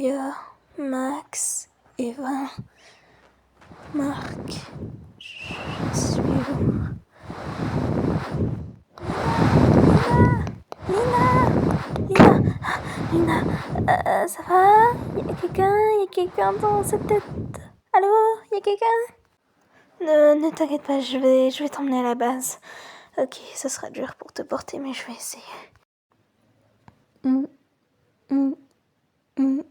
Léa, Max, Eva, Marc, je suis où? Lina, ça va? Y a quelqu'un dans cette tête? Allô? Y a quelqu'un? Ne t'inquiète pas, je vais t'emmener à la base. Ok, ça sera dur pour te porter, mais je vais essayer. Mm, mm, mm.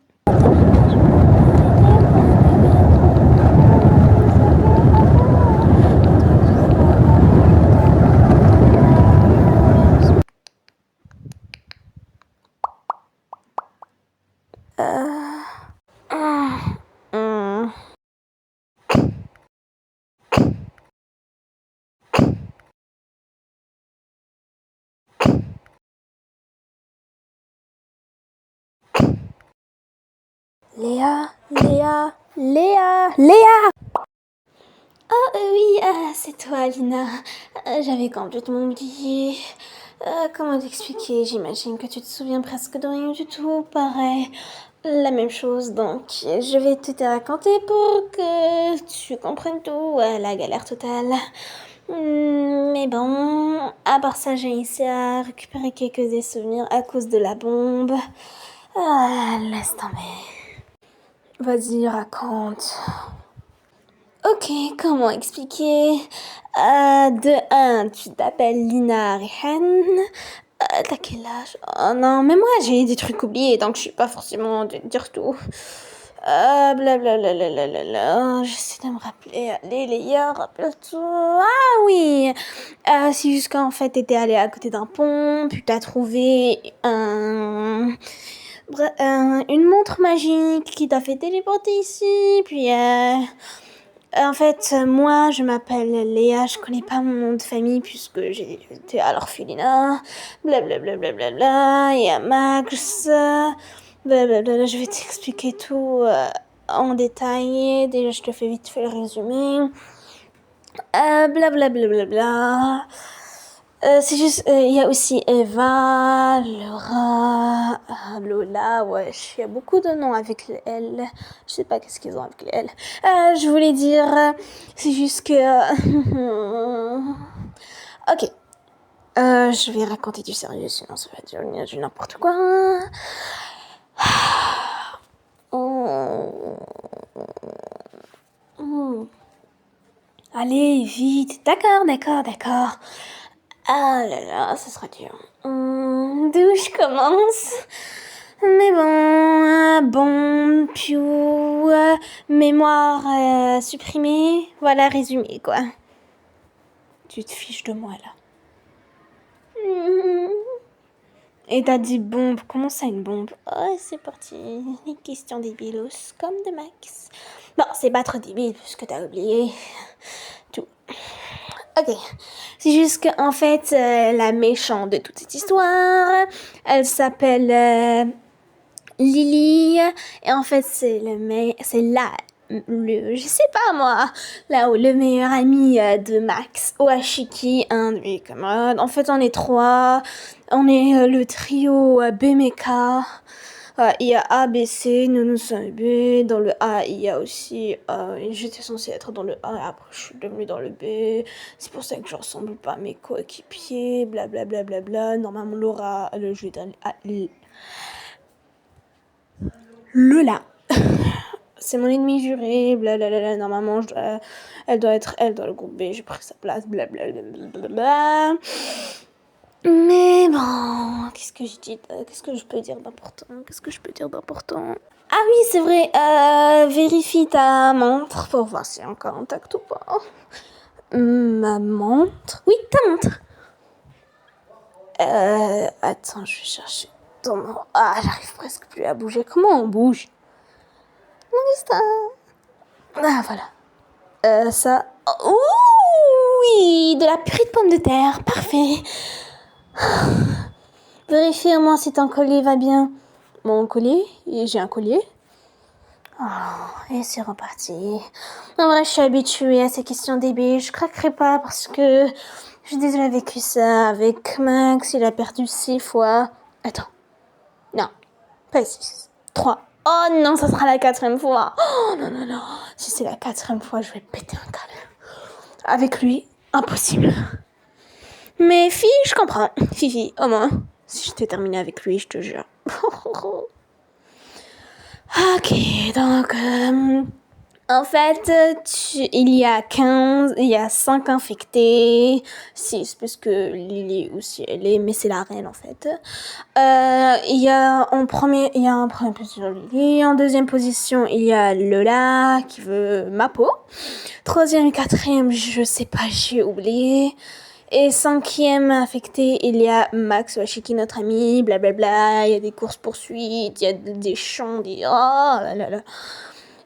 Léa! Oh oui, c'est toi, Lina. J'avais complètement oublié. Comment t'expliquer? J'imagine que tu te souviens presque de rien du tout. Pareil, la même chose. Donc, je vais te raconter pour que tu comprennes tout. La galère totale. Mais bon, à part ça, j'ai réussi à récupérer quelques des souvenirs à cause de la bombe. Laisse tomber. Vas-y, raconte. Ok, comment expliquer? De un, tu t'appelles Lina Rihan. T'as quel âge? Oh non, mais moi j'ai des trucs oubliés, donc je suis pas forcément de dire tout. Blablabla, j'essaie de me rappeler. Allez, Léa, rappelle-toi. Ah oui! C'est juste qu'en fait, t'étais allée à côté d'un pont, puis t'as trouvé une montre magique qui t'a fait téléporter ici, puis en fait, moi, je m'appelle Léa, je connais pas mon nom de famille puisque j'étais à l'orphelinat, blablabla, il y a Max, blablabla, je vais t'expliquer tout en détail, déjà je te fais vite fait le résumé, blablabla. C'est juste, il y a aussi Eva, Laura, Lola, wesh, il y a beaucoup de noms avec les L. Je sais pas qu'est-ce qu'ils ont avec les L. Je voulais dire, c'est juste que... ok. Je vais raconter du sérieux, sinon ça va devenir du n'importe quoi. Allez, vite. D'accord. Ah là là, ça sera dur. D'où je commence? Mais bon, piou, mémoire supprimée, voilà résumé quoi. Tu te fiches de moi là. Et t'as dit bombe, comment ça une bombe? Oh, c'est parti, les questions débilos, comme de Max. Non, c'est pas trop débile puisque t'as oublié tout. Ok, c'est juste qu'en fait, la méchante de toute cette histoire, elle s'appelle Lily, et en fait, c'est je sais pas moi, le meilleur ami de Max, Oashiki, un de mes camarades. En fait, on est trois, on est le trio BMK. Il y a A, B, C, nous sommes B. Dans le A, il y a aussi... j'étais censée être dans le A, après je suis devenue dans le B. C'est pour ça que je ressemble pas à mes coéquipiers, blablabla. Normalement, Laura, le jeu d'un... Lola. C'est mon ennemi juré, blablabla. Normalement, elle doit être elle dans le groupe B, j'ai pris sa place, blablabla. Mais bon, qu'est-ce que je dis? Qu'est-ce que je peux dire d'important? Ah oui, c'est vrai, vérifie ta montre pour voir si elle est encore intacte ou pas. Ma montre? Oui, ta montre. Attends, je vais chercher ton nom. Ah, j'arrive presque plus à bouger. Comment on bouge? Non, ah, voilà. Ça... Oh, oui, de la purée de pommes de terre, parfait. Vérifie au moins si ton collier va bien. Mon collier? J'ai un collier? Oh, et c'est reparti. En vrai, je suis habituée à ces questions débiles. Je craquerai pas parce que j'ai déjà vécu ça avec Max. Il a perdu 6 fois. Attends. Non, pas 6. 3. Oh non, ça sera la 4e fois. Oh non, non, non. Si c'est la 4e fois, je vais péter un câble. Avec lui, impossible. Mais fille, je comprends. Fifi, au moins, si j'étais terminée avec lui, je te jure. Ok, donc... en fait, il y a 5 infectés, 6 parce que Lily aussi elle est, mais c'est la reine en fait. Il y a en première position Lily, en deuxième position il y a Lola qui veut ma peau, 3e et 4e je sais pas, j'ai oublié. Et 5e affecté, il y a Max Washiki, notre ami, blablabla, il y a des courses-poursuites, il y a des chants, des... Oh là là là.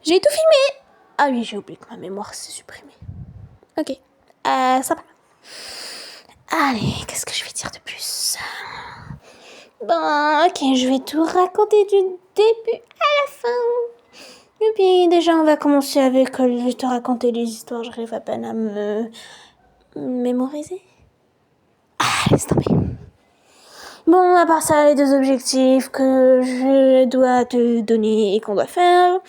J'ai tout filmé. Ah oui, j'ai oublié que ma mémoire s'est supprimée. Ok, ça va. Allez, qu'est-ce que je vais dire de plus? Bon, ok, je vais tout raconter du début à la fin. Et puis déjà, on va commencer avec... je vais te raconter les histoires, j'arrive à peine à me mémoriser. Ah, laisse tomber. Bon, à part ça, les 2 objectifs que je dois te donner et qu'on doit faire.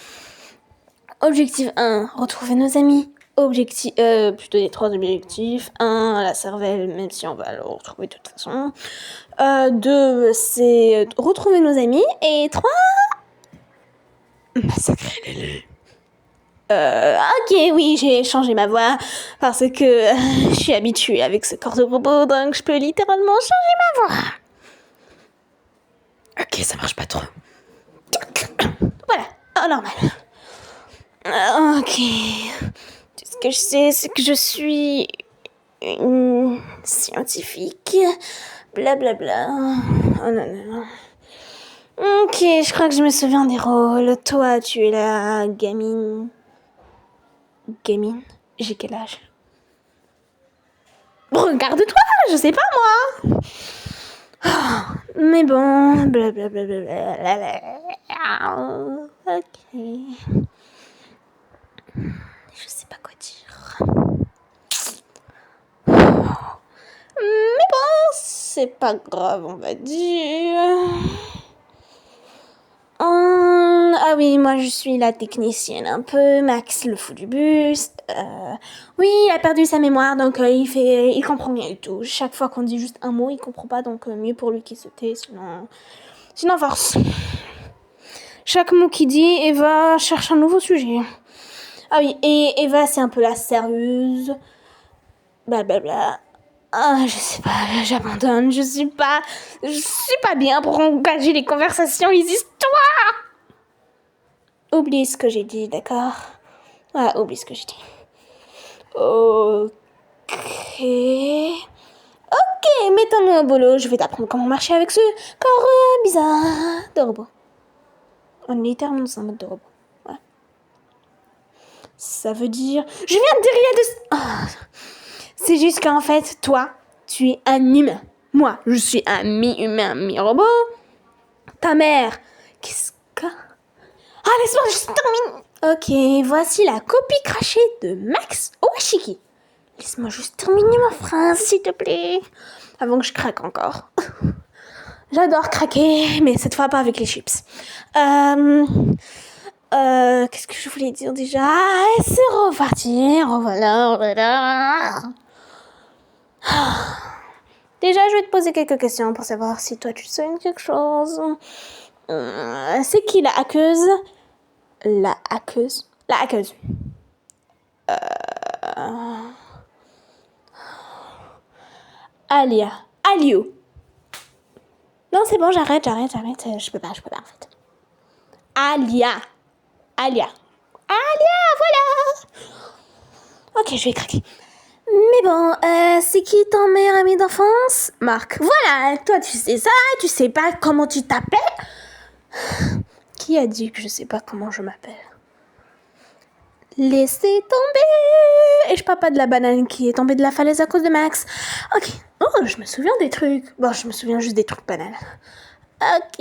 Objectif 1, retrouver nos amis. Plutôt les 3 objectifs. 1, la cervelle, même si on va le retrouver de toute façon. 2, c'est retrouver nos amis. Et 3, massacrer les lits. Ok, oui, j'ai changé ma voix parce que je suis habituée avec ce corps de robot, donc je peux littéralement changer ma voix. Ok, ça marche pas trop. Voilà, normal. Ok. Tout ce que je sais, c'est que je suis une scientifique. Blablabla. Oh non, non, non. Ok, je crois que je me souviens des rôles. Toi, tu es la gamine. Gamine? J'ai quel âge? Regarde-toi, je sais pas moi. Mais bon, blablabla. Ok. Je sais pas quoi dire. Mais bon, c'est pas grave, on va dire. Ah oui, moi je suis la technicienne un peu. Max, le fou du bus. Oui, il a perdu sa mémoire, donc il comprend rien du tout. Chaque fois qu'on dit juste un mot, il comprend pas, donc mieux pour lui qu'il se tait, sinon force. Chaque mot qu'il dit, Eva cherche un nouveau sujet. Ah oui, et Eva c'est un peu la sérieuse. Blablabla. Ah, je sais pas, j'abandonne, je suis pas bien pour engager les conversations, les histoires. Oublie ce que j'ai dit, d'accord? Ah, oublie ce que j'ai dit. Ok. Ok, mettons-nous au boulot, je vais t'apprendre comment marcher avec ce corps bizarre de robot. On est littéralement dans un mode de robot. Ouais. Ça veut dire... Je viens de dire il y a deux... C'est juste qu'en fait, toi, tu es un humain. Moi, je suis un mi-humain, mi-robot. Ta mère, qu'est-ce que... Ah, laisse-moi juste terminer. Ok, voici la copie crachée de Max Owashiki. Laisse-moi juste terminer ma phrase, s'il te plaît. Avant que je craque encore. J'adore craquer, mais cette fois pas avec les chips. Qu'est-ce que je voulais dire déjà? C'est reparti, revoilà. Déjà, je vais te poser quelques questions pour savoir si toi tu te souviens de quelque chose. C'est qui la hackeuse? La hackeuse. Aliou. Non, c'est bon, j'arrête. Je peux pas en fait. Alia, voilà. Ok, je vais craquer. Mais bon, c'est qui ton meilleur ami d'enfance? Marc. Voilà, toi tu sais ça, tu sais pas comment tu t'appelles? Qui a dit que je sais pas comment je m'appelle? Laissez tomber! Et je parle pas de la banane qui est tombée de la falaise à cause de Max. Ok. Oh, je me souviens des trucs. Bon, je me souviens juste des trucs banals. Ok.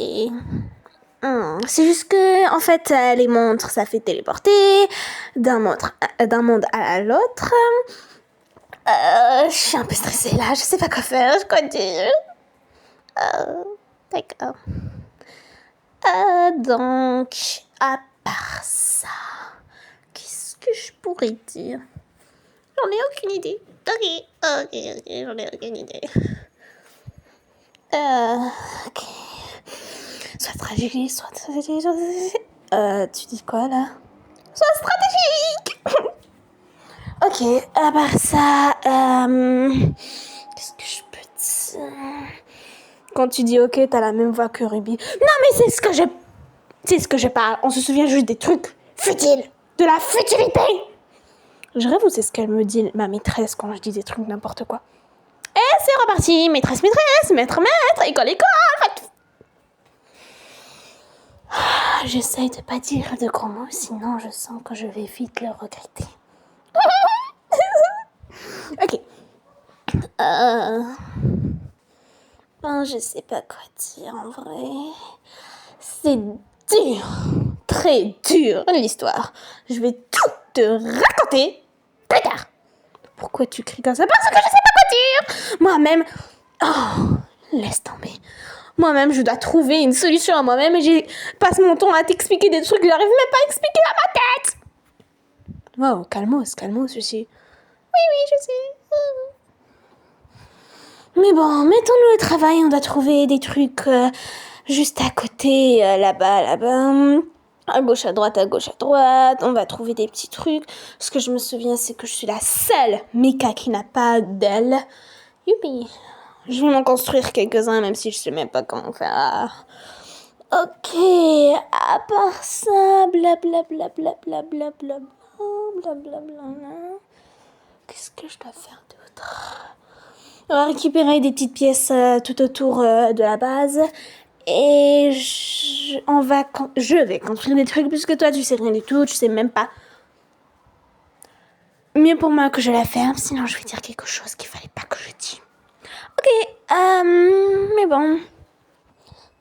C'est juste que, en fait, les montres, ça fait téléporter d'un monde à l'autre. Je suis un peu stressée là, je sais pas quoi faire, quoi dire. D'accord. Donc, à part ça, qu'est-ce que je pourrais dire? J'en ai aucune idée. Ok, j'en ai aucune idée. Ok. Soit stratégie, soit stratégie, soit stratégie. Tu dis quoi là? Soit stratégique. Ok, à part ça, qu'est-ce que je peux dire? Quand tu dis ok, t'as la même voix que Ruby. Non mais c'est ce que je parle. On se souvient juste des trucs futiles, de la futilité. Je rêve ou c'est ce qu'elle me dit, ma maîtresse, quand je dis des trucs n'importe quoi. Et c'est reparti, maîtresse, maître, école. J'essaye de pas dire de gros mots, sinon je sens que je vais vite le regretter. Ok. Je sais pas quoi dire en vrai. C'est dur, très dur l'histoire. Je vais tout te raconter plus tard. Pourquoi tu cries comme ça? Parce que je sais pas quoi dire. Moi-même, laisse tomber. Moi-même, je dois trouver une solution à moi-même et je passe mon temps à t'expliquer des trucs que j'arrive même pas à expliquer à ma tête. Wow, calmos, ceci. Oui, je sais. Mais bon, mettons-nous au travail, on doit trouver des trucs juste à côté, là-bas. À gauche, à droite, on va trouver des petits trucs. Ce que je me souviens, c'est que je suis la seule Mika qui n'a pas d'aile. Youpi. Je vais m'en construire quelques-uns, même si je sais même pas comment faire. Ok, à part ça, blablabla. Qu'est-ce que je dois faire d'autre? On va récupérer des petites pièces tout autour de la base. Et je vais construire des trucs puisque toi tu sais rien du tout, tu sais même pas. Mieux pour moi que je la ferme, sinon je vais dire quelque chose qu'il fallait pas que je dise. Ok, mais bon.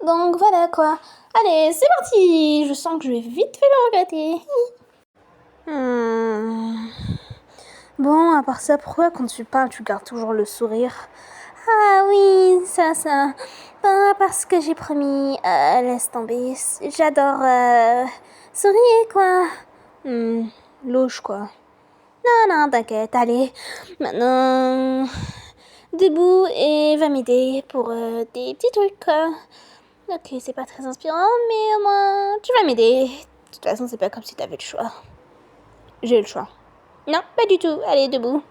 Donc voilà quoi. Allez, c'est parti. Je sens que je vais vite fait le regretter. Bon, à part ça, pourquoi quand tu parles, tu gardes toujours le sourire? Ah oui, ça. Parce que j'ai promis, laisse tomber. J'adore sourire, quoi. Louche, quoi. Non, t'inquiète, allez. Maintenant, debout et va m'aider pour des petits trucs, quoi. Ok, c'est pas très inspirant, mais au moins, tu vas m'aider. De toute façon, c'est pas comme si t'avais le choix. J'ai le choix. Non, pas du tout. Allez, debout.